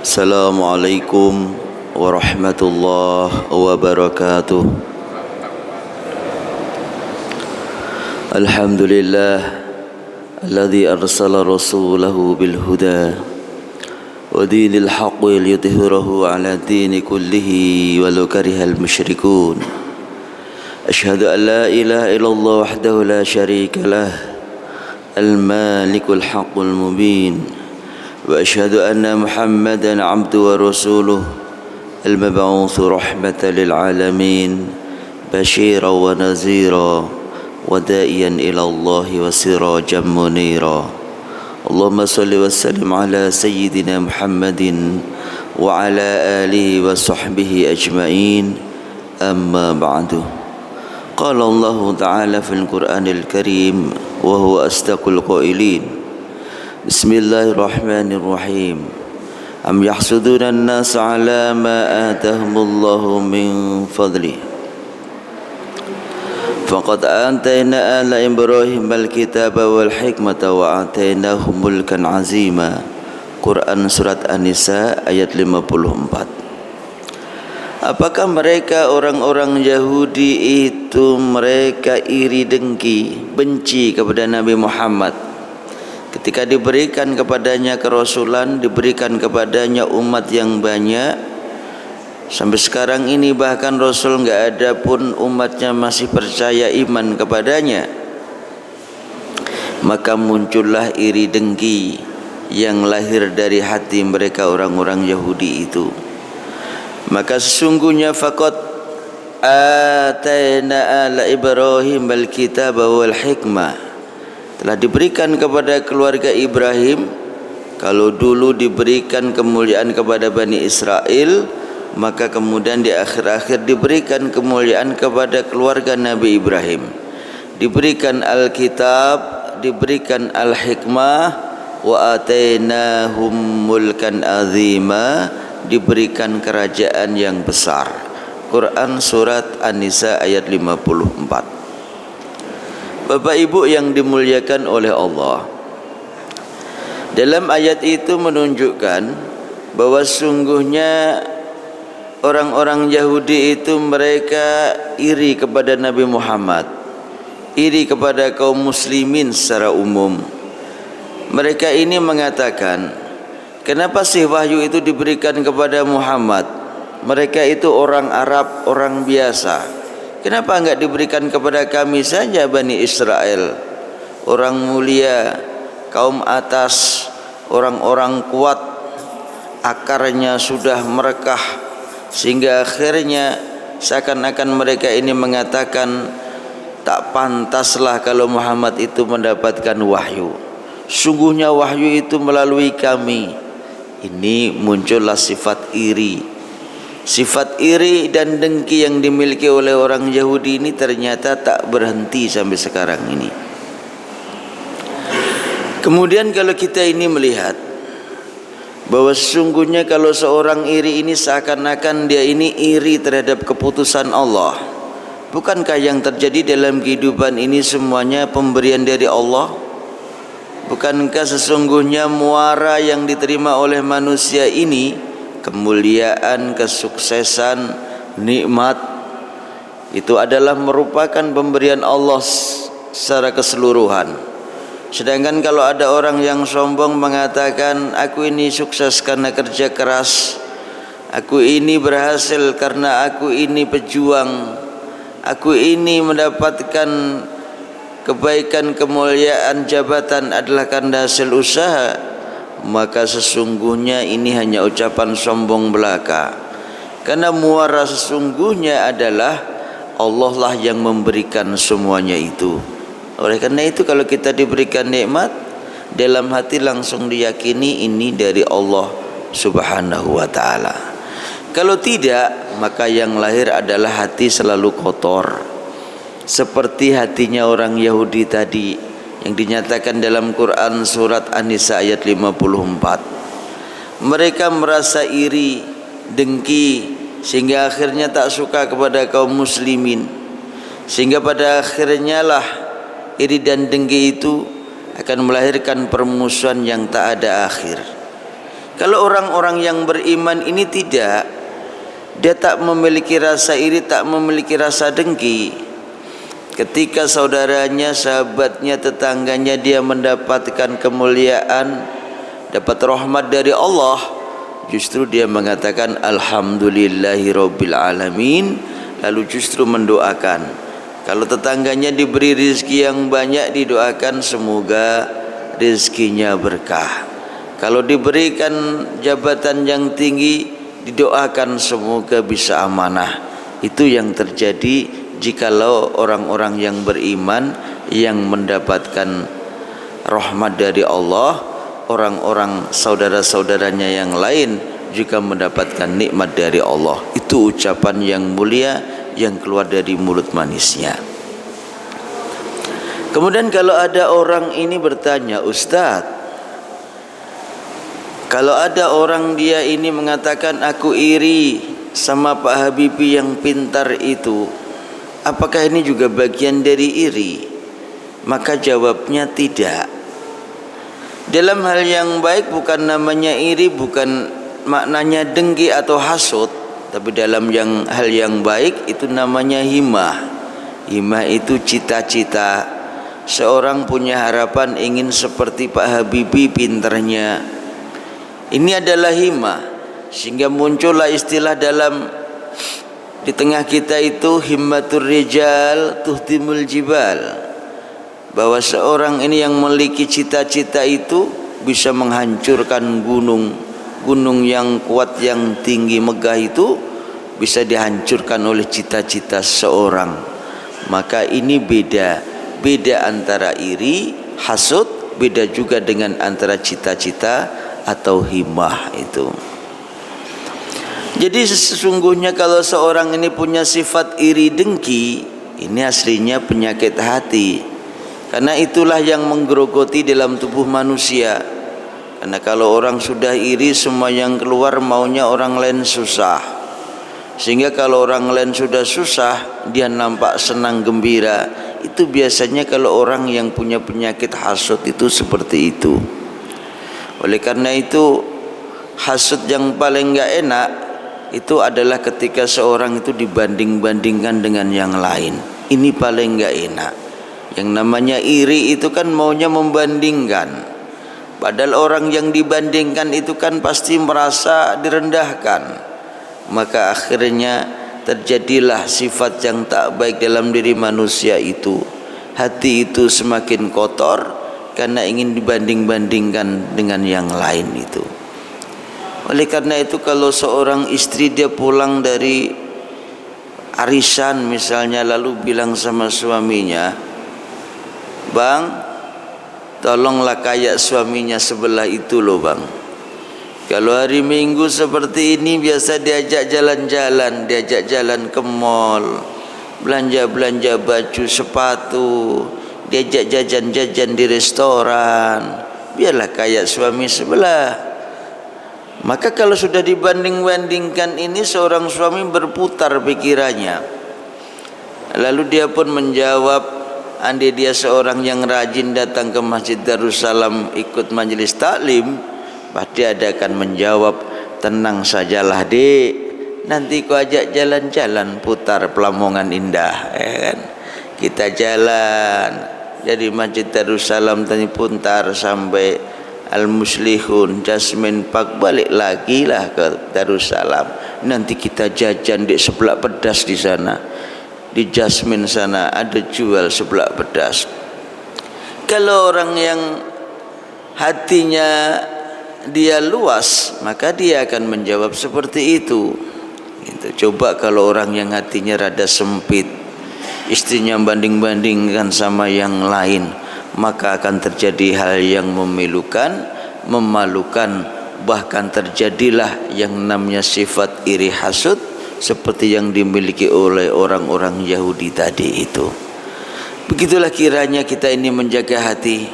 Assalamualaikum warahmatullahi wabarakatuh. Alhamdulillah alladzi arsala rasulahu bil huda wa dinil haqqi liyudhhirahu ala dini kullihi walau karihal musyrikun. Asyhadu an la ilaha illallah wahdahu la syarika lah al-malikul haqqul mubin. وأشهد أن محمدًا عبده ورسوله المبعوث رحمة للعالمين بشيرا ونذيرا وداعيا إلى الله وسراجا منيرا. اللهم صل وسلم على سيدنا محمد وعلى آله وصحبه أجمعين. أما بعد، قال الله تعالى في القرآن الكريم وهو أصدق القائلين: Bismillahirrahmanirrahim. Am yahsuduna an-nas ala ma atahumullahu min fadli. Faqad atayna ala Ibrahim al-kitaba wal hikmata wa atainahum mulkan azima. Quran surat An-Nisa ayat 54. Apakah mereka orang-orang Yahudi itu mereka iri dengki, benci kepada Nabi Muhammad ketika diberikan kepadanya kerasulan, diberikan kepadanya umat yang banyak? Sampai sekarang ini bahkan Rasul enggak ada pun umatnya masih percaya iman kepadanya. Maka muncullah iri dengki yang lahir dari hati mereka orang-orang Yahudi itu. Maka sesungguhnya faqad atayna ala Ibrahim al-kitaba wal hikmah, telah diberikan kepada keluarga Ibrahim. Kalau dulu diberikan kemuliaan kepada Bani Israel, maka kemudian di akhir-akhir diberikan kemuliaan kepada keluarga Nabi Ibrahim. Diberikan Alkitab, diberikan Al-Hikmah, wa atainahum mulkan azima, diberikan kerajaan yang besar. Quran surat An-Nisa ayat 54. Bapak Ibu yang dimuliakan oleh Allah, dalam ayat itu menunjukkan bahwa sungguhnya orang-orang Yahudi itu mereka iri kepada Nabi Muhammad, iri kepada kaum muslimin secara umum. Mereka ini mengatakan, kenapa sih wahyu itu diberikan kepada Muhammad? Mereka itu orang Arab, orang biasa. Kenapa enggak diberikan kepada kami saja, Bani Israel, orang mulia, kaum atas, orang-orang kuat, akarnya sudah merekah, sehingga akhirnya seakan-akan mereka ini mengatakan tak pantaslah kalau Muhammad itu mendapatkan wahyu. Sungguhnya wahyu itu melalui kami. Ini muncullah sifat iri. Sifat iri dan dengki yang dimiliki oleh orang Yahudi ini ternyata tak berhenti sampai sekarang ini. Kemudian kalau kita ini melihat bahwa sesungguhnya kalau seorang iri ini seakan-akan dia ini iri terhadap keputusan Allah. Bukankah yang terjadi dalam kehidupan ini semuanya pemberian dari Allah? Bukankah sesungguhnya muara yang diterima oleh manusia ini, kemuliaan, kesuksesan, nikmat, itu adalah merupakan pemberian Allah secara keseluruhan. Sedangkan kalau ada orang yang sombong mengatakan, aku ini sukses karena kerja keras, aku ini berhasil karena aku ini pejuang, aku ini mendapatkan kebaikan, kemuliaan, jabatan adalah karena hasil usaha, maka sesungguhnya ini hanya ucapan sombong belaka. Karena muara sesungguhnya adalah Allah lah yang memberikan semuanya itu. Oleh karena itu kalau kita diberikan nikmat, dalam hati langsung diyakini ini dari Allah Subhanahu wa ta'ala. Kalau tidak, maka yang lahir adalah hati selalu kotor, seperti hatinya orang Yahudi tadi yang dinyatakan dalam Quran surat An-Nisa ayat 54. Mereka merasa iri, dengki, sehingga akhirnya tak suka kepada kaum muslimin. Sehingga pada akhirnya lah iri dan dengki itu akan melahirkan permusuhan yang tak ada akhir. Kalau orang-orang yang beriman ini tidak, dia tak memiliki rasa iri, tak memiliki rasa dengki. Ketika saudaranya, sahabatnya, tetangganya dia mendapatkan kemuliaan, dapat rahmat dari Allah, justru dia mengatakan alhamdulillahirabbil alamin, lalu justru mendoakan. Kalau tetangganya diberi rezeki yang banyak, didoakan semoga rezekinya berkah. Kalau diberikan jabatan yang tinggi, didoakan semoga bisa amanah. Itu yang terjadi jikalau orang-orang yang beriman yang mendapatkan rahmat dari Allah, orang-orang saudara-saudaranya yang lain juga mendapatkan nikmat dari Allah. Itu ucapan yang mulia yang keluar dari mulut manisnya. Kemudian kalau ada orang ini bertanya, Ustadz, kalau ada orang dia ini mengatakan aku iri sama Pak Habibie yang pintar itu, apakah ini juga bagian dari iri? Maka jawabnya tidak. Dalam hal yang baik bukan namanya iri, bukan maknanya dengki atau hasut, tapi dalam hal yang baik itu namanya himah. Himah itu cita-cita. Seorang punya harapan ingin seperti Pak Habibie pintarnya. Ini adalah himah, sehingga muncullah istilah di tengah kita itu himmatur rijal tuhtimul jibal, bahwa seorang ini yang memiliki cita-cita itu bisa menghancurkan gunung yang kuat, yang tinggi megah itu bisa dihancurkan oleh cita-cita seorang. Maka ini beda antara iri, hasud, beda juga dengan antara cita-cita atau himah itu. Jadi sesungguhnya kalau seorang ini punya sifat iri dengki, ini aslinya penyakit hati. Karena itulah yang menggerogoti dalam tubuh manusia. Karena kalau orang sudah iri, semua yang keluar maunya orang lain susah. Sehingga kalau orang lain sudah susah, dia nampak senang gembira. Itu biasanya kalau orang yang punya penyakit hasud itu seperti itu. Oleh karena itu, hasud yang paling enggak enak itu adalah ketika seorang itu dibanding-bandingkan dengan yang lain. Ini paling enggak enak. Yang namanya iri itu kan maunya membandingkan. Padahal orang yang dibandingkan itu kan pasti merasa direndahkan. Maka akhirnya terjadilah sifat yang tak baik dalam diri manusia itu. Hati itu semakin kotor karena ingin dibanding-bandingkan dengan yang lain itu. Oleh karena itu kalau seorang istri dia pulang dari arisan misalnya, lalu bilang sama suaminya, "Bang, tolonglah kayak suaminya sebelah itu loh bang. Kalau hari Minggu seperti ini biasa diajak jalan-jalan, diajak jalan ke mall, belanja-belanja baju, sepatu, diajak jajan-jajan di restoran. Biarlah kayak suami sebelah." Maka kalau sudah dibanding-bandingkan ini, seorang suami berputar pikirannya. Lalu dia pun menjawab, andai dia seorang yang rajin datang ke Masjid Darussalam ikut majelis taklim, pasti dia akan menjawab, "Tenang sajalah dek, nanti ku ajak jalan-jalan putar Pelamongan Indah, ya kan? Kita jalan dari Masjid Darussalam tadi putar sampai Al-Muslihun, Jasmine Park, balik lagi lah ke Darussalam. Nanti kita jajan di sebelah pedas di sana. Di Jasmine sana ada jual sebelah pedas." Kalau orang yang hatinya dia luas, maka dia akan menjawab seperti itu. Coba kalau orang yang hatinya rada sempit, istrinya banding-bandingkan sama yang lain, maka akan terjadi hal yang memilukan, memalukan, bahkan terjadilah yang namanya sifat iri hasud seperti yang dimiliki oleh orang-orang Yahudi tadi itu. Begitulah kiranya kita ini menjaga hati,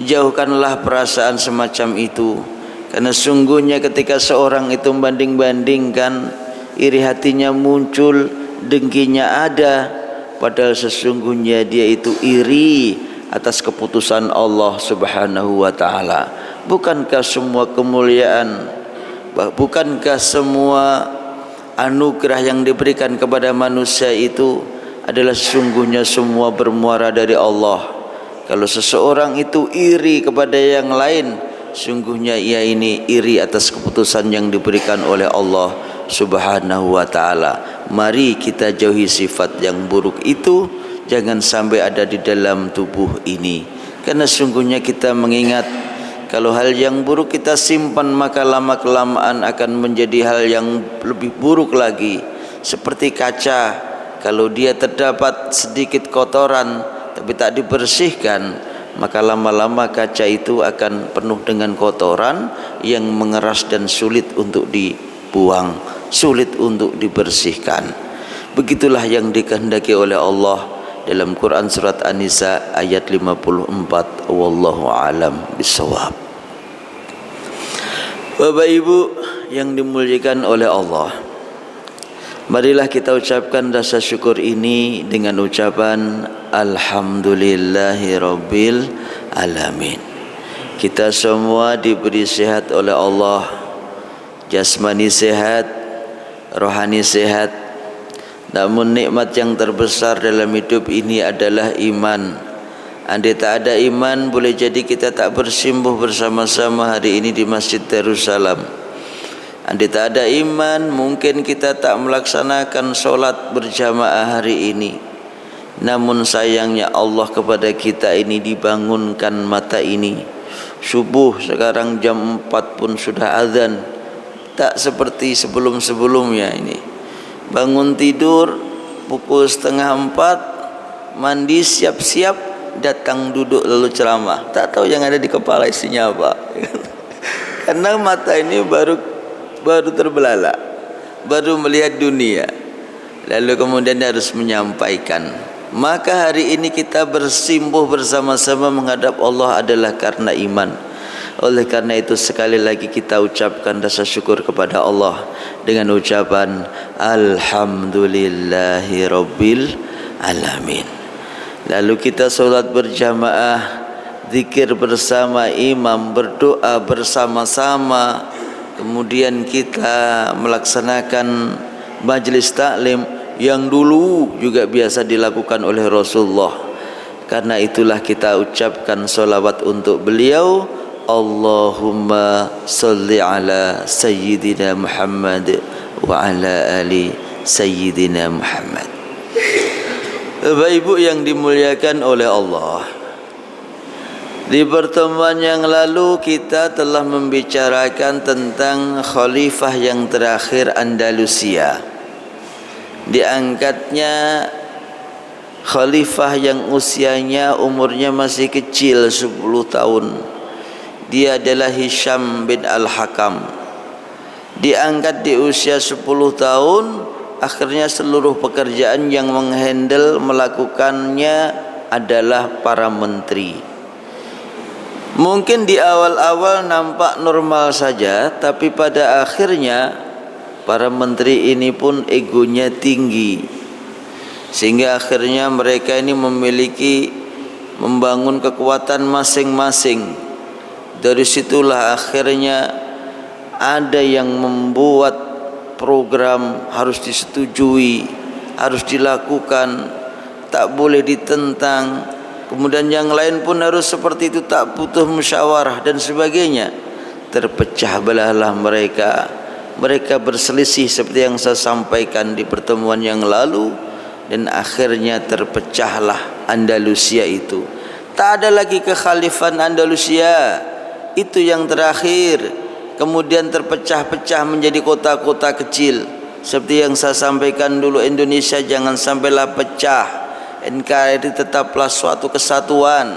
jauhkanlah perasaan semacam itu, karena sungguhnya ketika seorang itu membanding-bandingkan, iri hatinya muncul, dengkinya ada, padahal sesungguhnya dia itu iri atas keputusan Allah Subhanahu wa taala. Bukankah semua kemuliaan Bukankah semua anugerah yang diberikan kepada manusia itu adalah sesungguhnya semua bermuara dari Allah? Kalau seseorang itu iri kepada yang lain, sungguhnya ia ini iri atas keputusan yang diberikan oleh Allah Subhanahu wa ta'ala. Mari kita jauhi sifat yang buruk itu, jangan sampai ada di dalam tubuh ini. Karena sungguhnya kita mengingat, kalau hal yang buruk kita simpan, maka lama-kelamaan akan menjadi hal yang lebih buruk lagi. Seperti kaca, kalau dia terdapat sedikit kotoran tapi tak dibersihkan, maka lama-lama kaca itu akan penuh dengan kotoran yang mengeras dan sulit untuk dibuang, sulit untuk dibersihkan. Begitulah yang dikehendaki oleh Allah dalam Quran surat An-Nisa ayat 54. Wallahu alam bisawab. Bapak Ibu yang dimuliakan oleh Allah, marilah kita ucapkan rasa syukur ini dengan ucapan Alhamdulillahirabbil alamin. Kita semua diberi sehat oleh Allah, jasmani sehat, rohani sehat. Namun nikmat yang terbesar dalam hidup ini adalah iman. Andai tak ada iman, boleh jadi kita tak bersimbuh bersama-sama hari ini di Masjid Darussalam. Andai tak ada iman, mungkin kita tak melaksanakan solat berjamaah hari ini. Namun sayangnya Allah kepada kita ini dibangunkan mata ini. Subuh sekarang jam 4 pun sudah azan. Tak seperti sebelum-sebelumnya ini. Bangun tidur pukul 3:30, mandi siap-siap, datang duduk lalu ceramah. Tak tahu yang ada di kepala isinya apa. Karena mata ini baru terbelalak, baru melihat dunia, lalu kemudian harus menyampaikan. Maka hari ini kita bersimbuh bersama-sama menghadap Allah adalah karena iman. Oleh karena itu sekali lagi kita ucapkan rasa syukur kepada Allah dengan ucapan Alhamdulillahirabbil alamin. Lalu kita solat berjamaah, zikir bersama imam, berdoa bersama-sama. Kemudian kita melaksanakan majlis taklim yang dulu juga biasa dilakukan oleh Rasulullah. Karena itulah kita ucapkan solawat untuk beliau. Allahumma salli ala Sayyidina Muhammad wa ala ali Sayyidina Muhammad. Bapak Ibu yang dimuliakan oleh Allah, di pertemuan yang lalu kita telah membicarakan tentang khalifah yang terakhir Andalusia. Diangkatnya khalifah yang usianya umurnya masih kecil 10 tahun. Dia adalah Hisham bin Al-Hakam. Diangkat di usia 10 tahun, akhirnya seluruh pekerjaan yang melakukannya adalah para menteri. Mungkin di awal-awal nampak normal saja, tapi pada akhirnya para menteri ini pun egonya tinggi, sehingga akhirnya mereka ini membangun kekuatan masing-masing. Dari situlah akhirnya ada yang membuat program harus disetujui, harus dilakukan, tak boleh ditentang. Kemudian yang lain pun harus seperti itu, tak butuh musyawarah dan sebagainya. Terpecah belahlah mereka. Mereka berselisih seperti yang saya sampaikan di pertemuan yang lalu, dan akhirnya terpecahlah Andalusia itu. Tak ada lagi kekhalifahan Andalusia. Itu yang terakhir. Kemudian terpecah-pecah menjadi kota-kota kecil. Seperti yang saya sampaikan dulu, Indonesia jangan sampailah pecah. NKRI tetaplah suatu kesatuan.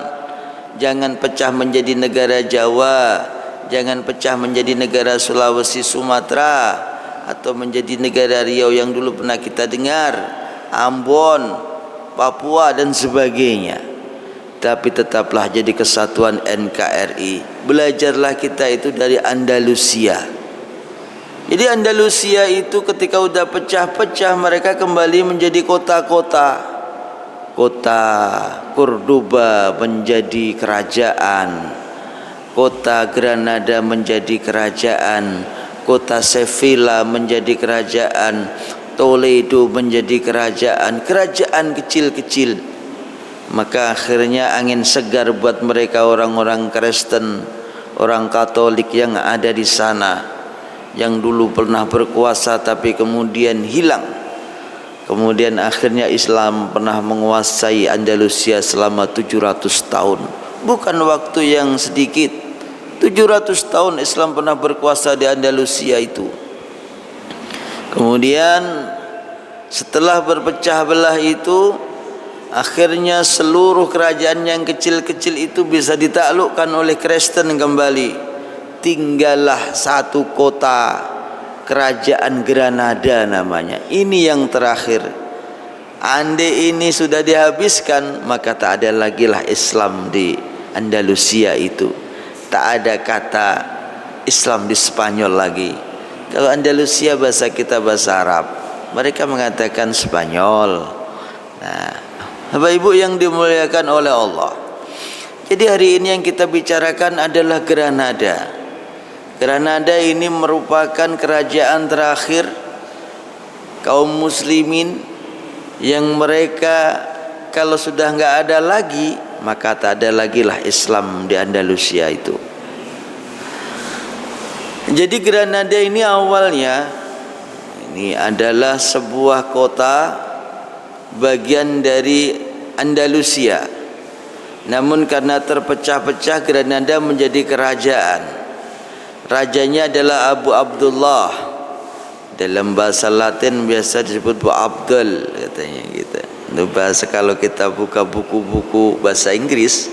Jangan pecah menjadi negara Jawa, jangan pecah menjadi negara Sulawesi, Sumatera, atau menjadi negara Riau yang dulu pernah kita dengar, Ambon, Papua dan sebagainya. Tapi tetaplah jadi kesatuan NKRI. Belajarlah kita itu dari Andalusia. Jadi Andalusia itu ketika udah pecah-pecah, mereka kembali menjadi kota-kota. Kota Cordoba menjadi kerajaan, kota Granada menjadi kerajaan, kota Sevilla menjadi kerajaan, Toledo menjadi kerajaan, kerajaan kecil-kecil. Maka akhirnya angin segar buat mereka orang-orang Kristen, orang Katolik yang ada di sana, yang dulu pernah berkuasa tapi kemudian hilang. Kemudian akhirnya Islam pernah menguasai Andalusia selama 700 tahun. Bukan waktu yang sedikit. 700 tahun Islam pernah berkuasa di Andalusia itu. Kemudian setelah berpecah belah itu, akhirnya seluruh kerajaan yang kecil-kecil itu bisa ditaklukkan oleh Kristen kembali. Tinggallah satu kota, kerajaan Granada namanya. Ini yang terakhir. Andai ini sudah dihabiskan, maka tak ada lagi lah Islam di Andalusia itu. Tak ada kata Islam di Spanyol lagi. Kalau Andalusia bahasa kita bahasa Arab, mereka mengatakan Spanyol. Nah, Bapak Ibu yang dimuliakan oleh Allah, jadi hari ini yang kita bicarakan adalah Granada. Granada ini merupakan kerajaan terakhir kaum muslimin yang mereka kalau sudah enggak ada lagi, maka tak ada lagi lah Islam di Andalusia itu. Jadi Granada ini awalnya ini adalah sebuah kota bagian dari Andalusia. Namun karena terpecah-pecah, Granada menjadi kerajaan. Rajanya adalah Abu Abdullah. Dalam bahasa Latin biasa disebut Bu Abdul katanya gitu. Itu bahasa kalau kita buka buku-buku bahasa Inggris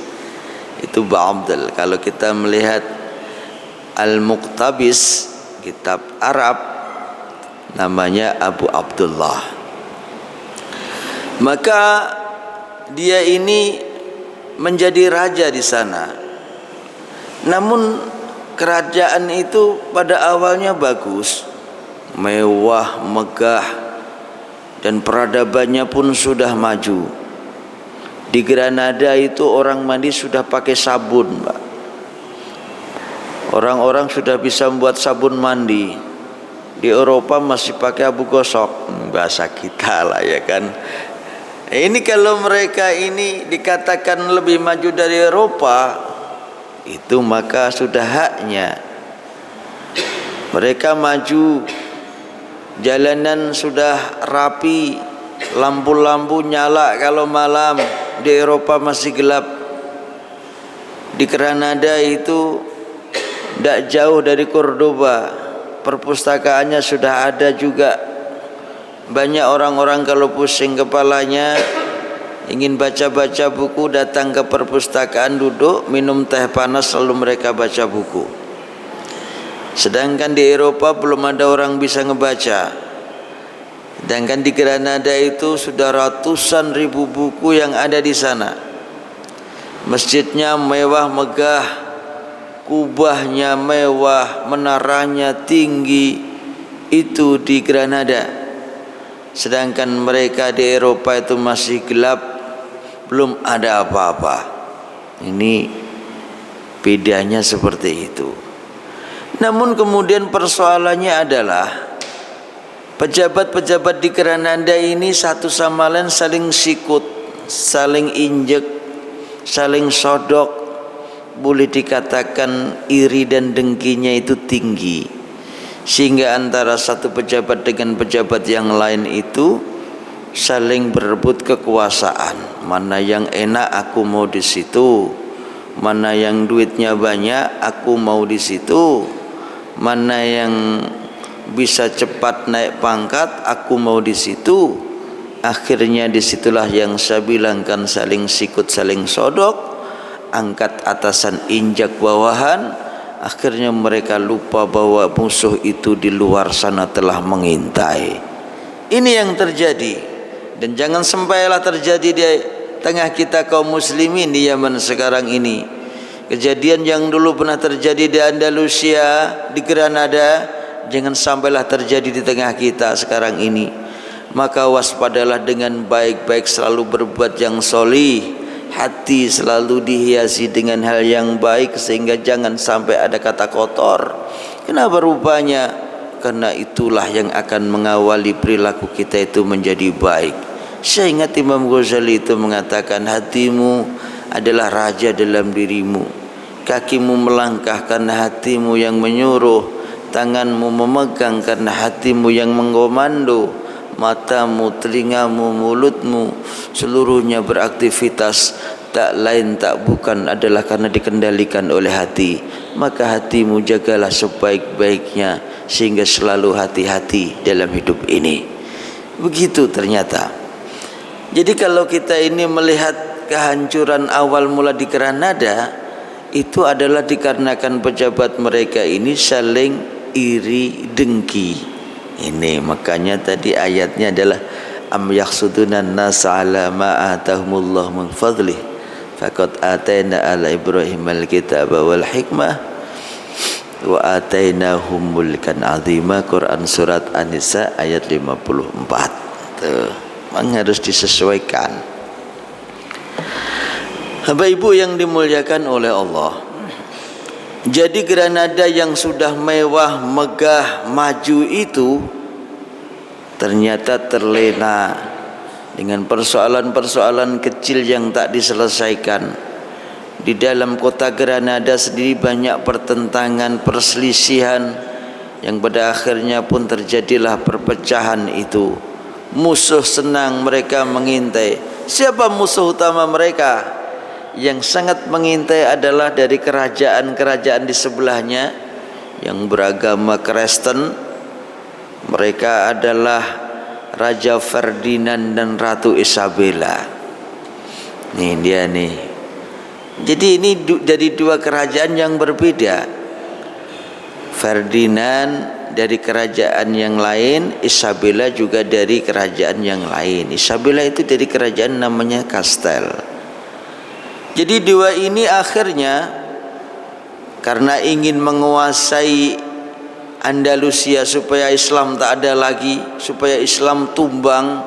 itu Bu Abdul. Kalau kita melihat Al-Muqtabis kitab Arab namanya Abu Abdullah. Maka dia ini menjadi raja di sana. Namun kerajaan itu pada awalnya bagus, mewah, megah, dan peradabannya pun sudah maju. Di Granada itu orang mandi sudah pakai sabun, Pak. Orang-orang sudah bisa membuat sabun mandi. Di Eropa masih pakai abu gosok, bahasa kita lah ya kan. Ini kalau mereka ini dikatakan lebih maju dari Eropa, itu maka sudah haknya. Mereka maju, jalanan sudah rapi, lampu-lampu nyala kalau malam. Di Eropa masih gelap. Di Granada itu tidak jauh dari Cordoba, perpustakaannya sudah ada juga. Banyak orang-orang kalau pusing kepalanya ingin baca-baca buku, datang ke perpustakaan, duduk, minum teh panas, lalu mereka baca buku. Sedangkan di Eropa belum ada orang bisa ngebaca. Sedangkan di Granada itu sudah ratusan ribu buku yang ada di sana. Masjidnya mewah megah, kubahnya mewah, menaranya tinggi, itu di Granada. Sedangkan mereka di Eropa itu masih gelap, belum ada apa-apa. Ini bedanya seperti itu. Namun kemudian persoalannya adalah pejabat-pejabat di Granada ini satu sama lain saling sikut, saling injek, saling sodok. Boleh dikatakan iri dan dengkinya itu tinggi, sehingga antara satu pejabat dengan pejabat yang lain itu saling berebut kekuasaan. Mana yang enak aku mau di situ, mana yang duitnya banyak aku mau di situ, mana yang bisa cepat naik pangkat aku mau di situ. Akhirnya disitulah yang saya bilangkan saling sikut, saling sodok, angkat atasan injak bawahan. Akhirnya mereka lupa bahwa musuh itu di luar sana telah mengintai. Ini yang terjadi, dan jangan sampailah terjadi di tengah kita kaum muslimin di zaman sekarang ini. Kejadian yang dulu pernah terjadi di Andalusia, di Granada, jangan sampailah terjadi di tengah kita sekarang ini. Maka waspadalah dengan baik-baik, selalu berbuat yang solih, hati selalu dihiasi dengan hal yang baik, sehingga jangan sampai ada kata kotor. Kenapa rupanya karena itulah yang akan mengawali perilaku kita itu menjadi baik. Saya ingat Imam Ghazali itu mengatakan, hatimu adalah raja dalam dirimu, kakimu melangkah karena hatimu yang menyuruh, tanganmu memegang karena hatimu yang mengkomando, matamu, telingamu, mulutmu, seluruhnya beraktivitas tak lain tak bukan adalah karena dikendalikan oleh hati. Maka hatimu jagalah sebaik-baiknya sehingga selalu hati-hati dalam hidup ini. Begitu ternyata. Jadi kalau kita ini melihat kehancuran awal mula di Granada, itu adalah dikarenakan pejabat mereka ini saling iri dengki. Ini makanya tadi ayatnya adalah am yakhsuduna an-nasa ala ma atahumullah min fadlih faqad atayna ala Ibrahim al-kitaba wal hikmah wa atainahum mulkan azima. Quran surat An-Nisa ayat 54. Tuh, memang harus disesuaikan. Bapak Ibu yang dimuliakan oleh Allah, jadi Granada yang sudah mewah, megah, maju itu ternyata terlena dengan persoalan-persoalan kecil yang tak diselesaikan. Di dalam kota Granada sendiri banyak pertentangan, perselisihan, yang pada akhirnya pun terjadilah perpecahan itu. Musuh senang mereka mengintai. Siapa musuh utama mereka? Yang sangat mengintai adalah dari kerajaan-kerajaan di sebelahnya yang beragama Kristen. Mereka adalah Raja Ferdinand dan Ratu Isabella. Nih dia nih. Jadi ini dari dua kerajaan yang berbeda. Ferdinand dari kerajaan yang lain, Isabella juga dari kerajaan yang lain. Isabella itu dari kerajaan namanya Kastel. Jadi dua ini akhirnya karena ingin menguasai Andalusia supaya Islam tak ada lagi, supaya Islam tumbang.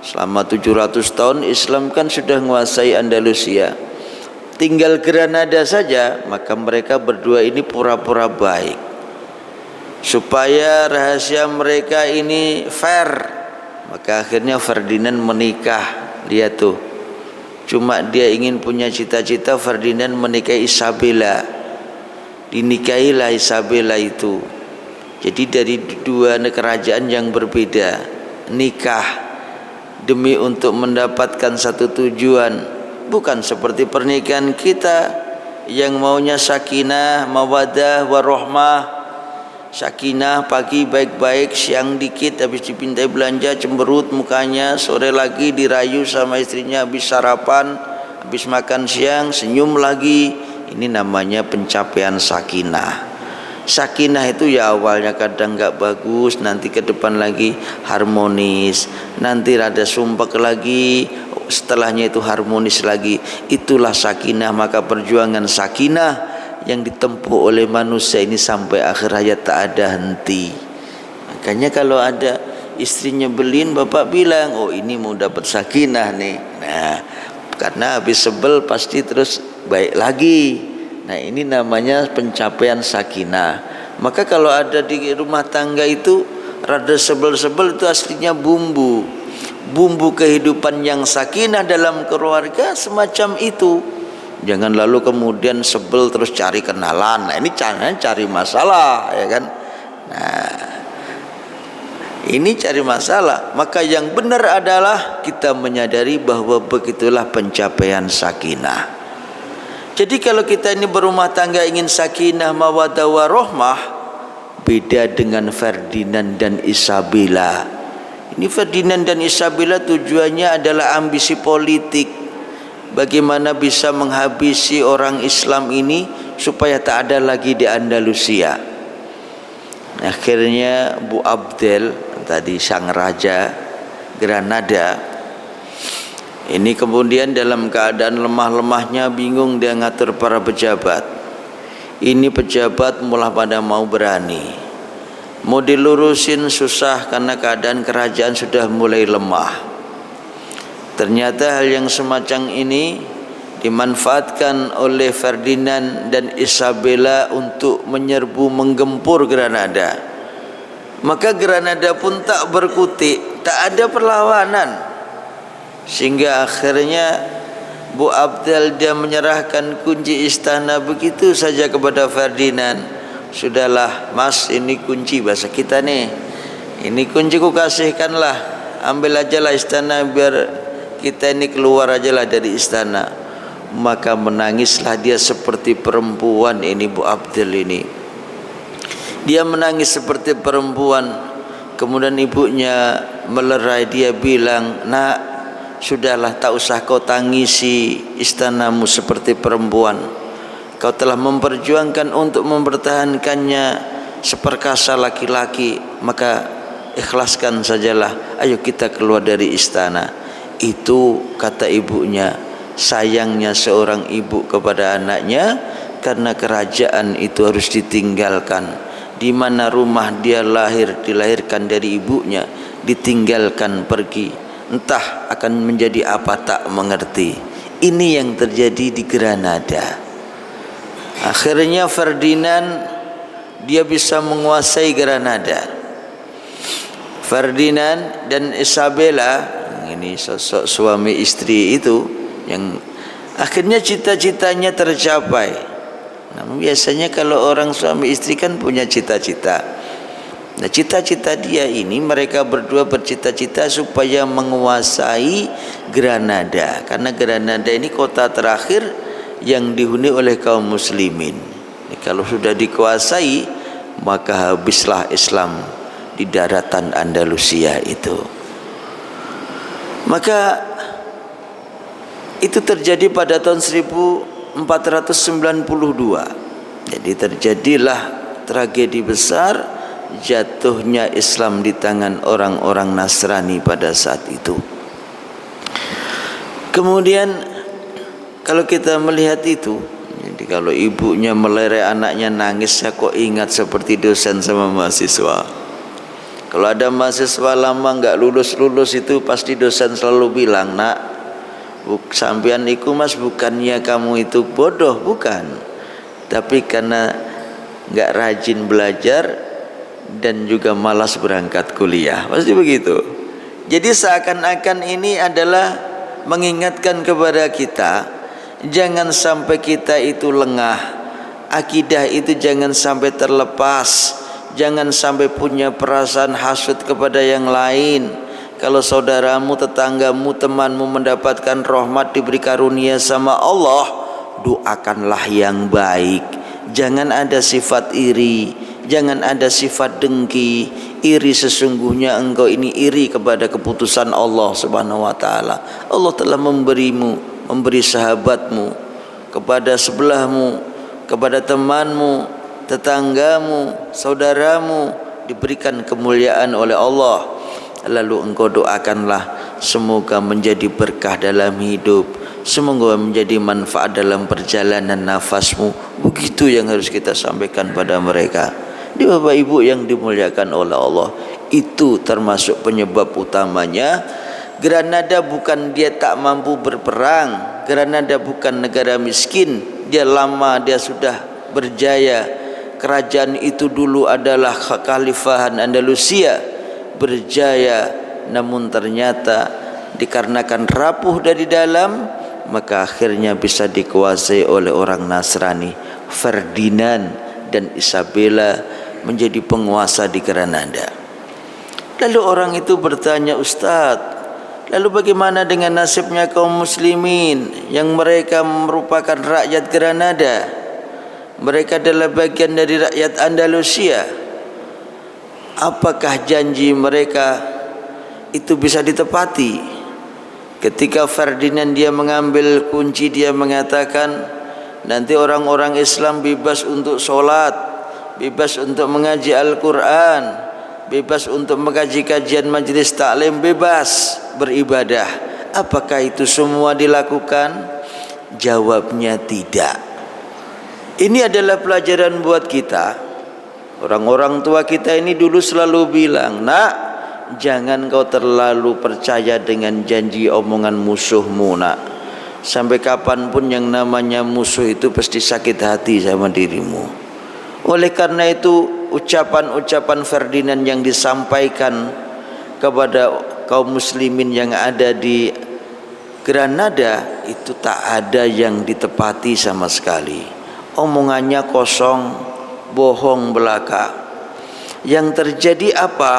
Selama 700 tahun Islam kan sudah menguasai Andalusia. Tinggal Granada saja, maka mereka berdua ini pura-pura baik. Supaya rahasia mereka ini fair, maka akhirnya Ferdinand menikah. Lihat tuh, cuma dia ingin punya cita-cita, Ferdinand menikahi Isabella. Dinikahilah Isabella itu. Jadi dari dua kerajaan yang berbeda nikah demi untuk mendapatkan satu tujuan. Bukan seperti pernikahan kita yang maunya sakinah, mawaddah, warahmah. Sakinah pagi baik-baik, siang dikit habis dipintai belanja cemberut mukanya, sore lagi dirayu sama istrinya habis sarapan, habis makan siang senyum lagi. Ini namanya pencapaian sakinah. Sakinah itu ya awalnya kadang gak bagus, nanti ke depan lagi harmonis, nanti rada sumpek lagi, setelahnya itu harmonis lagi. Itulah sakinah. Maka perjuangan sakinah yang ditempuh oleh manusia ini sampai akhir hayat tak ada henti. Makanya kalau ada istrinya nyebelin, bapak bilang, oh ini mau dapat sakinah nih. Nah, karena habis sebel pasti terus baik lagi. Nah ini namanya pencapaian sakinah. Maka kalau ada di rumah tangga itu rada sebel-sebel, itu aslinya bumbu kehidupan yang sakinah dalam keluarga semacam itu. Jangan lalu kemudian sebel terus cari kenalan. Nah ini cari masalah, ya kan. Nah ini cari masalah. Maka yang benar adalah kita menyadari bahwa begitulah pencapaian sakinah. Jadi kalau kita ini berumah tangga ingin sakinah, mawaddah, warahmah, beda dengan Ferdinand dan Isabella. Ini Ferdinand dan Isabella tujuannya adalah ambisi politik. Bagaimana bisa menghabisi orang Islam ini supaya tak ada lagi di Andalusia. Akhirnya Bu Abdel, tadi sang raja Granada, ini kemudian dalam keadaan lemah-lemahnya bingung dia ngatur para pejabat. Ini pejabat mulai pada mau berani, mau dilurusin susah karena keadaan kerajaan sudah mulai lemah. Ternyata hal yang semacam ini dimanfaatkan oleh Ferdinand dan Isabella untuk menyerbu, menggempur Granada. Maka Granada pun tak berkutik, tak ada perlawanan. Sehingga akhirnya Bu Abdal dia menyerahkan kunci istana begitu saja kepada Ferdinand. Sudahlah mas, ini kunci bahasa kita nih. Ini kunci ku kasihkanlah. Ambil ajalah istana biar kita ini keluar ajalah dari istana. Maka menangislah dia seperti perempuan ini Bu Abdal ini. Dia menangis seperti perempuan. Kemudian ibunya melerai, dia bilang, "Nak, sudahlah, tak usah kau tangisi istanamu seperti perempuan. Kau telah memperjuangkan untuk mempertahankannya seperkasa laki-laki, maka ikhlaskan sajalah. Ayo kita keluar dari istana." Itu kata ibunya. Sayangnya seorang ibu kepada anaknya, karena kerajaan itu harus ditinggalkan. Di mana rumah dia dilahirkan dari ibunya, ditinggalkan pergi, entah akan menjadi apa tak mengerti. Ini yang terjadi di Granada. Akhirnya Ferdinand dia bisa menguasai Granada. Ferdinand dan Isabella, ini sosok suami istri itu, yang akhirnya cita-citanya tercapai. Namun biasanya kalau orang suami istri kan punya cita-cita. Nah, cita-cita dia ini, mereka berdua bercita-cita supaya menguasai Granada, karena Granada ini kota terakhir yang dihuni oleh kaum muslimin. Kalau sudah dikuasai, maka habislah Islam di daratan Andalusia itu. Maka itu terjadi pada tahun 1492. Jadi terjadilah tragedi besar, jatuhnya Islam di tangan orang-orang Nasrani pada saat itu. Kemudian kalau kita melihat itu, jadi kalau ibunya melerai anaknya nangis, saya kok ingat seperti dosen sama mahasiswa. Kalau ada mahasiswa lama nggak lulus itu, pasti dosen selalu bilang, "Nak, sampean iku mas, bukannya kamu itu bodoh, bukan, tapi karena nggak rajin belajar dan juga malas berangkat kuliah." Pasti begitu. Jadi seakan-akan ini adalah mengingatkan kepada kita, jangan sampai kita itu lengah. Akidah itu jangan sampai terlepas. Jangan sampai punya perasaan hasud kepada yang lain. Kalau saudaramu, tetanggamu, temanmu mendapatkan rahmat, diberi karunia sama Allah, doakanlah yang baik. Jangan ada sifat iri, jangan ada sifat dengki. Iri, sesungguhnya engkau ini iri kepada keputusan Allah Subhanahu wa taala. Allah telah memberi sahabatmu, kepada sebelahmu, kepada temanmu, tetanggamu, saudaramu, diberikan kemuliaan oleh Allah. Lalu engkau doakanlah semoga menjadi berkah dalam hidup, semoga menjadi manfaat dalam perjalanan nafasmu. Begitu yang harus kita sampaikan pada mereka. Di Bapak Ibu yang dimuliakan oleh Allah, itu termasuk penyebab utamanya. Granada bukan dia tak mampu berperang, Granada bukan negara miskin, dia lama, dia sudah berjaya. Kerajaan itu dulu adalah Kekhalifahan Andalusia, berjaya, namun ternyata dikarenakan rapuh dari dalam, maka akhirnya bisa dikuasai oleh orang Nasrani. Ferdinand dan Isabella menjadi penguasa di Granada. Lalu orang itu bertanya, "Ustadz, lalu bagaimana dengan nasibnya kaum muslimin yang mereka merupakan rakyat Granada? Mereka adalah bagian dari rakyat Andalusia. Apakah janji mereka itu bisa ditepati?" Ketika Ferdinand dia mengambil kunci, dia mengatakan, nanti orang-orang Islam bebas untuk sholat, bebas untuk mengaji Al-Quran, bebas untuk mengaji kajian majelis taklim, bebas beribadah. Apakah itu semua dilakukan? Jawabnya tidak. Ini adalah pelajaran buat kita. Orang-orang tua kita ini dulu selalu bilang, "Nak, jangan kau terlalu percaya dengan janji omongan musuhmu, nak. Sampai kapanpun yang namanya musuh itu pasti sakit hati sama dirimu. Oleh karena itu, ucapan-ucapan Ferdinand yang disampaikan kepada kaum muslimin yang ada di Granada itu tak ada yang ditepati sama sekali. Omongannya kosong, bohong belaka. Yang terjadi apa?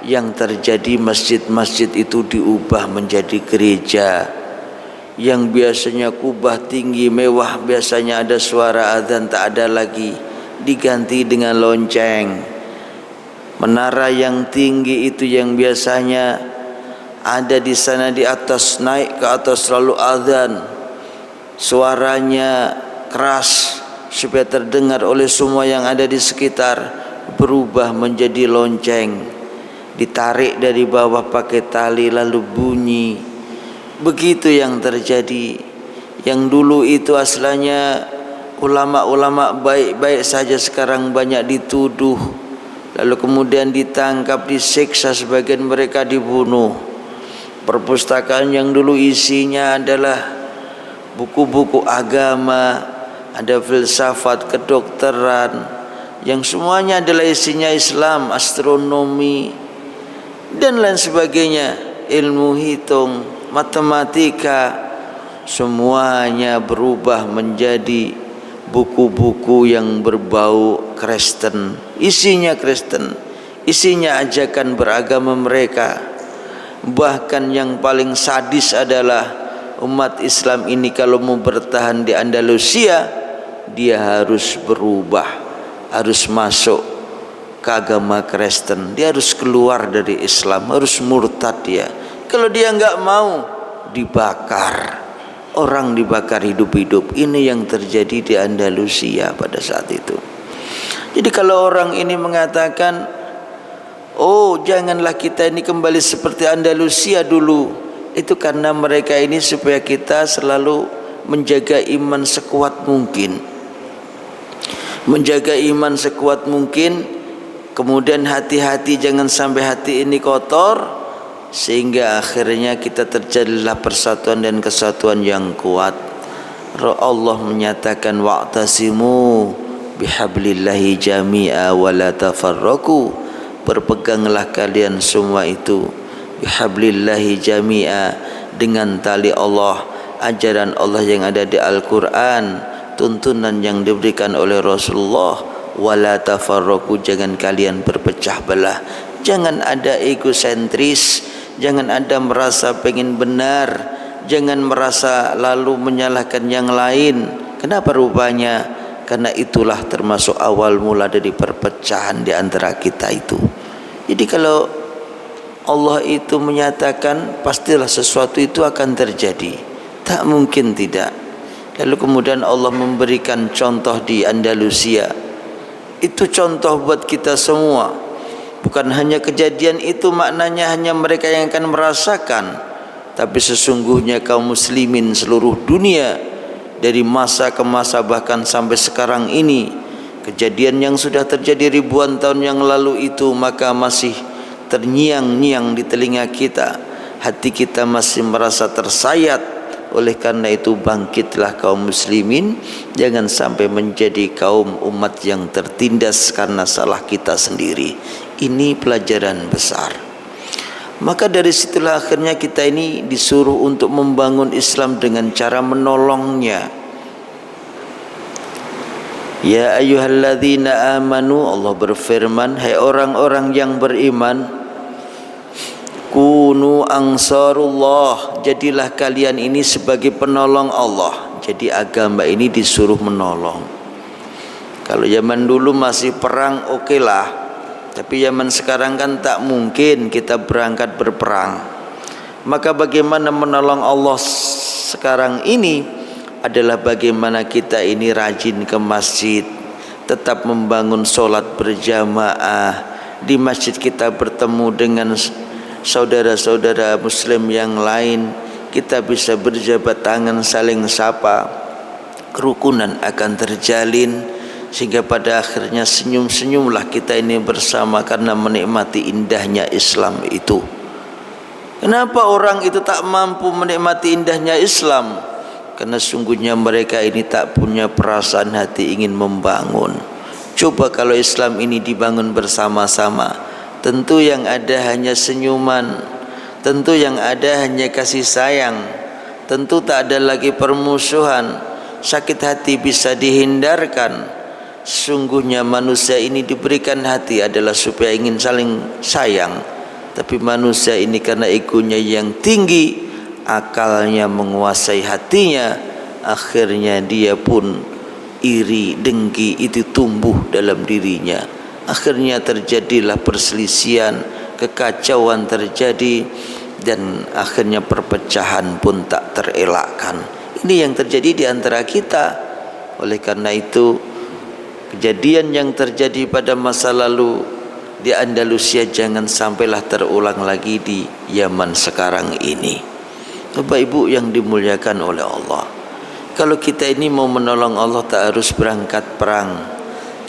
Yang terjadi masjid-masjid itu diubah menjadi gereja. Yang biasanya kubah tinggi mewah, biasanya ada suara azan, tak ada lagi, diganti dengan lonceng. Menara yang tinggi itu yang biasanya ada di sana di atas, naik ke atas lalu azan, suaranya keras supaya terdengar oleh semua yang ada di sekitar, berubah menjadi lonceng, ditarik dari bawah pakai tali lalu bunyi. Begitu yang terjadi. Yang dulu itu asalnya ulama-ulama baik-baik saja, sekarang banyak dituduh, lalu kemudian ditangkap, disiksa, sebagian mereka dibunuh. Perpustakaan yang dulu isinya adalah buku-buku agama, ada filsafat, kedokteran, yang semuanya adalah isinya Islam, astronomi dan lain sebagainya, ilmu hitung, matematika, semuanya berubah menjadi buku-buku yang berbau Kristen, isinya Kristen, isinya ajakan beragama mereka. Bahkan yang paling sadis adalah umat Islam ini kalau mau bertahan di Andalusia, dia harus berubah, harus masuk ke agama Kristen, dia harus keluar dari Islam, harus murtad dia. Kalau dia enggak mau, dibakar. Orang dibakar hidup-hidup. Ini yang terjadi di Andalusia pada saat itu. Jadi kalau orang ini mengatakan, oh janganlah kita ini kembali seperti Andalusia dulu, itu karena mereka ini supaya kita selalu menjaga iman sekuat mungkin. Menjaga iman sekuat mungkin, kemudian hati-hati jangan sampai hati ini kotor, sehingga akhirnya kita terjadilah persatuan dan kesatuan yang kuat. Allah menyatakan wa'tasimu bihablillahi jami'a wa la tafarraqu, berpeganglah kalian semua itu bihablillahi jami'a, dengan tali Allah, ajaran Allah yang ada di Al-Quran, tuntunan yang diberikan oleh Rasulullah. Wa la tafarraqu, jangan kalian berpecah belah, jangan ada egosentris, jangan ada merasa pengen benar, jangan merasa lalu menyalahkan yang lain. Kenapa rupanya? Karena itulah termasuk awal mula dari perpecahan di antara kita itu. Jadi kalau Allah itu menyatakan pastilah sesuatu itu akan terjadi, tak mungkin tidak. Lalu kemudian Allah memberikan contoh di Andalusia. Itu contoh buat kita semua. Bukan hanya kejadian itu maknanya hanya mereka yang akan merasakan, tapi sesungguhnya kaum muslimin seluruh dunia dari masa ke masa bahkan sampai sekarang ini, kejadian yang sudah terjadi ribuan tahun yang lalu itu maka masih terngiang-ngiang di telinga kita, hati kita masih merasa tersayat. Oleh karena itu bangkitlah kaum muslimin, jangan sampai menjadi kaum umat yang tertindas karena salah kita sendiri. Ini pelajaran besar. Maka dari situlah akhirnya kita ini disuruh untuk membangun Islam dengan cara menolongnya. Ya ayyuhalladzina amanu, Allah berfirman, hai orang-orang yang beriman, kunu ansarullah, jadilah kalian ini sebagai penolong Allah. Jadi agama ini disuruh menolong. Kalau zaman dulu masih perang, oke lah. Tapi zaman sekarang kan tak mungkin kita berangkat berperang. Maka bagaimana menolong Allah sekarang ini adalah bagaimana kita ini rajin ke masjid, tetap membangun sholat berjamaah. Di masjid kita bertemu dengan saudara-saudara muslim yang lain, kita bisa berjabat tangan, saling sapa, kerukunan akan terjalin, sehingga pada akhirnya senyum-senyumlah kita ini bersama karena menikmati indahnya Islam itu. Kenapa orang itu tak mampu menikmati indahnya Islam? Karena sungguhnya mereka ini tak punya perasaan hati ingin membangun, Coba kalau Islam ini dibangun bersama-sama, tentu yang ada hanya senyuman, tentu yang ada hanya kasih sayang, tentu tak ada lagi permusuhan, sakit hati bisa dihindarkan. Sungguhnya manusia ini diberikan hati adalah supaya ingin saling sayang, tapi manusia ini karena egonya yang tinggi, akalnya menguasai hatinya, akhirnya dia pun iri, dengki itu tumbuh dalam dirinya. Akhirnya terjadilah perselisihan, kekacauan terjadi, dan akhirnya perpecahan pun tak terelakkan. Ini yang terjadi di antara kita. Oleh karena itu, kejadian yang terjadi pada masa lalu di Andalusia jangan sampailah terulang lagi di Yaman sekarang ini. Bapak Ibu yang dimuliakan oleh Allah, kalau kita ini mau menolong Allah tak harus berangkat perang.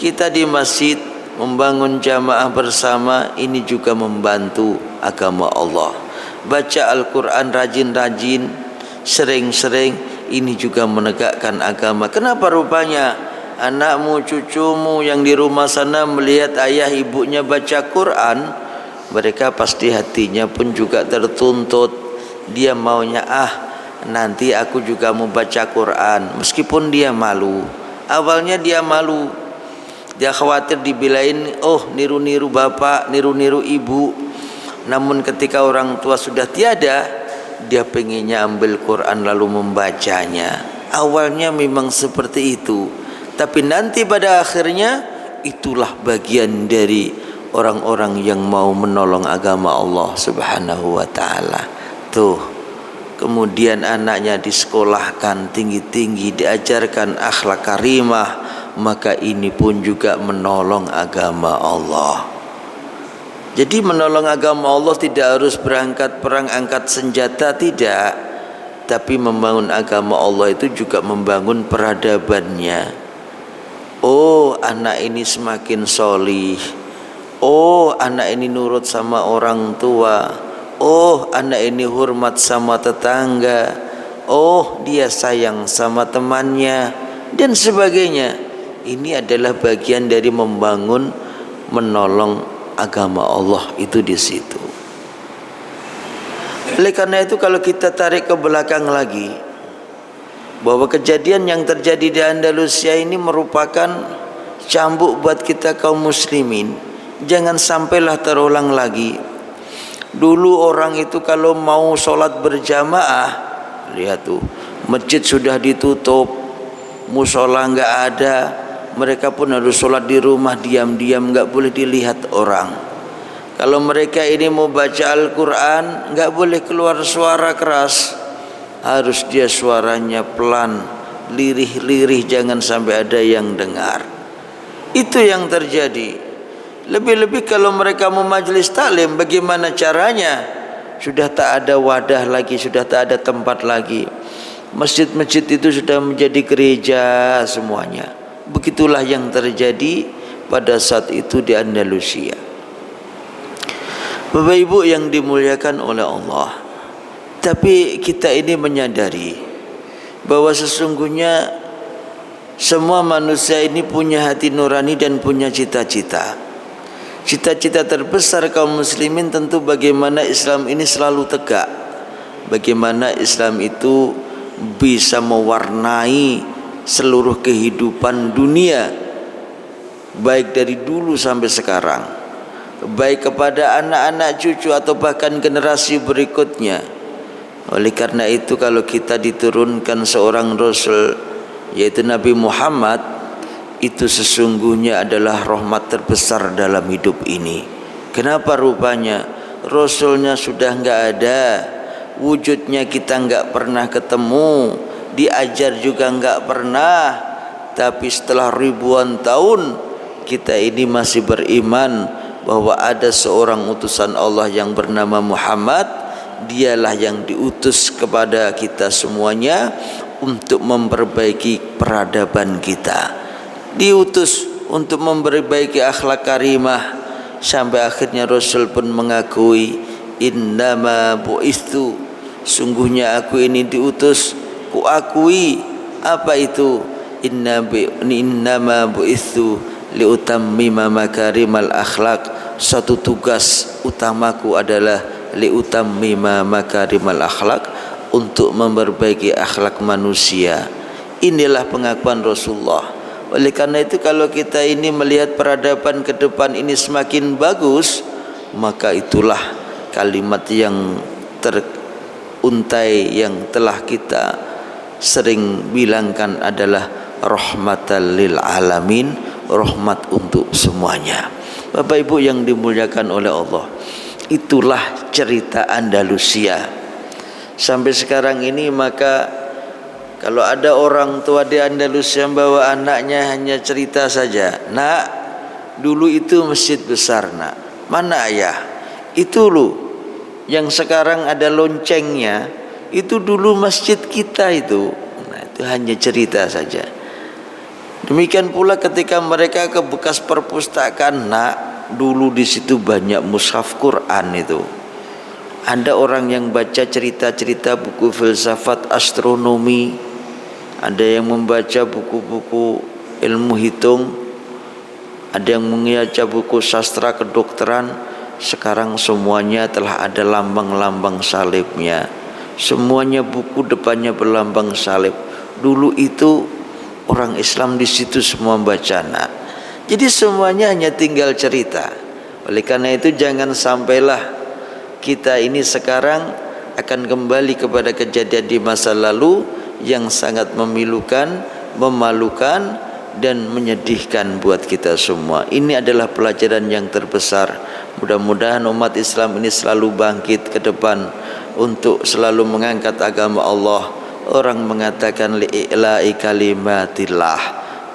Kita di masjid membangun jamaah bersama, ini juga membantu agama Allah. Baca Al-Quran rajin-rajin, sering-sering, ini juga menegakkan agama. Kenapa rupanya anakmu, cucumu yang di rumah sana melihat ayah ibunya baca Quran, mereka pasti hatinya pun juga tertuntut. Dia maunya, nanti aku juga mau baca Quran, meskipun dia malu. Awalnya dia malu, dia khawatir dibilain, oh niru-niru bapak, niru-niru ibu. Namun ketika orang tua sudah tiada, dia pengennya ambil Quran lalu membacanya. Awalnya memang seperti itu, tapi nanti pada akhirnya itulah bagian dari orang-orang yang mau menolong agama Allah Subhanahu wa ta'ala. Tuh, kemudian anaknya disekolahkan tinggi-tinggi, diajarkan akhlak karimah, maka ini pun juga menolong agama Allah. Jadi menolong agama Allah tidak harus berangkat perang angkat senjata, tidak. Tapi membangun agama Allah itu juga membangun peradabannya. Oh, anak ini semakin solih. Oh, anak ini nurut sama orang tua. Oh, anak ini hormat sama tetangga. Oh, dia sayang sama temannya, dan sebagainya. Ini adalah bagian dari membangun, menolong agama Allah itu di situ. Oleh karena itu, kalau kita tarik ke belakang lagi, bahwa kejadian yang terjadi di Andalusia ini merupakan cambuk buat kita kaum muslimin. Jangan sampailah terulang lagi. Dulu orang itu kalau mau sholat berjamaah, lihat tuh, masjid sudah ditutup, musola nggak ada, mereka pun harus sholat di rumah diam-diam, nggak boleh dilihat orang. Kalau mereka ini mau baca Al-Quran, nggak boleh keluar suara keras, harus dia suaranya pelan, lirih-lirih, jangan sampai ada yang dengar. Itu yang terjadi. Lebih-lebih kalau mereka mau majelis taklim, bagaimana caranya? Sudah tak ada wadah lagi, sudah tak ada tempat lagi. Masjid-masjid itu sudah menjadi gereja semuanya. Begitulah yang terjadi pada saat itu di Andalusia. Bapak Ibu yang dimuliakan oleh Allah, tapi kita ini menyadari bahwa sesungguhnya semua manusia ini punya hati nurani dan punya cita-cita. Cita-cita terbesar kaum muslimin tentu bagaimana Islam ini selalu tegak, bagaimana Islam itu bisa mewarnai seluruh kehidupan dunia, baik dari dulu sampai sekarang, baik kepada anak-anak cucu atau bahkan generasi berikutnya. Oleh karena itu, kalau kita diturunkan seorang Rasul, yaitu Nabi Muhammad, itu sesungguhnya adalah rahmat terbesar dalam hidup ini. Kenapa rupanya Rasulnya sudah enggak ada, wujudnya kita enggak pernah ketemu, diajar juga enggak pernah, tapi setelah ribuan tahun kita ini masih beriman bahwa ada seorang utusan Allah yang bernama Muhammad. Dialah yang diutus kepada kita semuanya untuk memperbaiki peradaban kita, diutus untuk memperbaiki akhlak karimah, sampai akhirnya Rasul pun mengakui, innama bu'ithu, sungguhnya aku ini diutus, ku akui. Apa itu? Innama bu'ithu liutammima makarimal akhlak. Satu tugas utamaku adalah liutammima makarimal akhlak, untuk memperbaiki akhlak manusia. Inilah pengakuan Rasulullah. Oleh karena itu kalau kita ini melihat peradaban ke depan ini semakin bagus, maka itulah kalimat yang teruntai yang telah kita sering bilangkan adalah rahmatan lil alamin, rahmat untuk semuanya. Bapak Ibu yang dimuliakan oleh Allah, itulah cerita Andalusia. Sampai sekarang ini maka kalau ada orang tua di Andalusia yang bawa anaknya hanya cerita saja, nak, dulu itu masjid besar nak, mana ayah? Itu loh yang sekarang ada loncengnya, itu dulu masjid kita itu. Nah, itu hanya cerita saja. Demikian pula ketika mereka ke bekas perpustakaan, nak, dulu di situ banyak mushaf Quran itu. Ada orang yang baca cerita-cerita buku filsafat astronomi, ada yang membaca buku-buku ilmu hitung, ada yang membaca buku sastra kedokteran. Sekarang semuanya telah ada lambang-lambang salibnya. Semuanya buku depannya berlambang salib. Dulu itu orang Islam di situ semua membaca. Nah, jadi semuanya hanya tinggal cerita. Oleh karena itu jangan sampailah kita ini sekarang akan kembali kepada kejadian di masa lalu yang sangat memilukan, memalukan, dan menyedihkan buat kita semua. Ini adalah pelajaran yang terbesar. Mudah-mudahan umat Islam ini selalu bangkit ke depan untuk selalu mengangkat agama Allah. Orang mengatakan li'ila'i kalimatillah.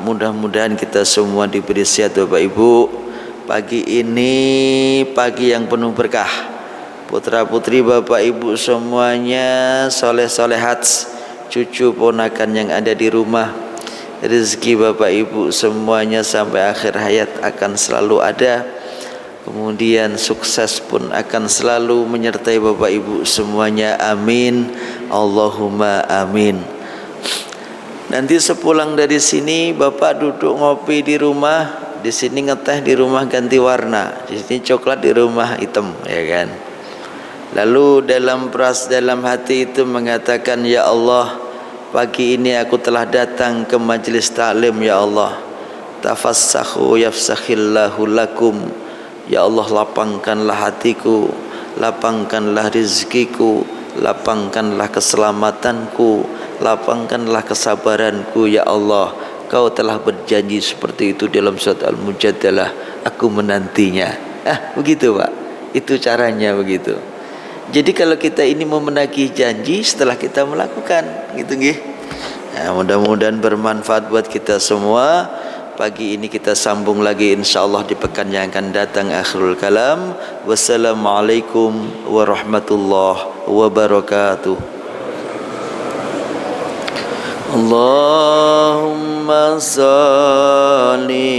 Mudah-mudahan kita semua diberi sehat Bapak Ibu. Pagi ini pagi yang penuh berkah. Putra putri Bapak Ibu semuanya soleh-solehat, cucu ponakan yang ada di rumah, rezeki Bapak Ibu semuanya sampai akhir hayat akan selalu ada. Kemudian sukses pun akan selalu menyertai Bapak Ibu semuanya, amin, Allahumma amin. Nanti sepulang dari sini Bapak duduk ngopi di rumah, di sini ngeteh di rumah ganti warna, di sini coklat di rumah hitam, ya kan? Lalu dalam hati itu mengatakan, ya Allah, pagi ini aku telah datang ke majlis taklim, ya Allah, tafassahu yafsakhillahu lakum. Ya Allah, lapangkanlah hatiku, lapangkanlah rizkiku, lapangkanlah keselamatanku, lapangkanlah kesabaranku, ya Allah. Kau telah berjanji seperti itu dalam surat Al-Mujadalah, aku menantinya. Begitu Pak, itu caranya begitu. Jadi kalau kita ini mau menagih janji setelah kita melakukan, gitu nggih. Nah, mudah-mudahan bermanfaat buat kita semua. Pagi ini kita sambung lagi insyaallah di pekan yang akan datang akhirul kalam. Wassalamualaikum warahmatullahi wabarakatuh. Allahumma salli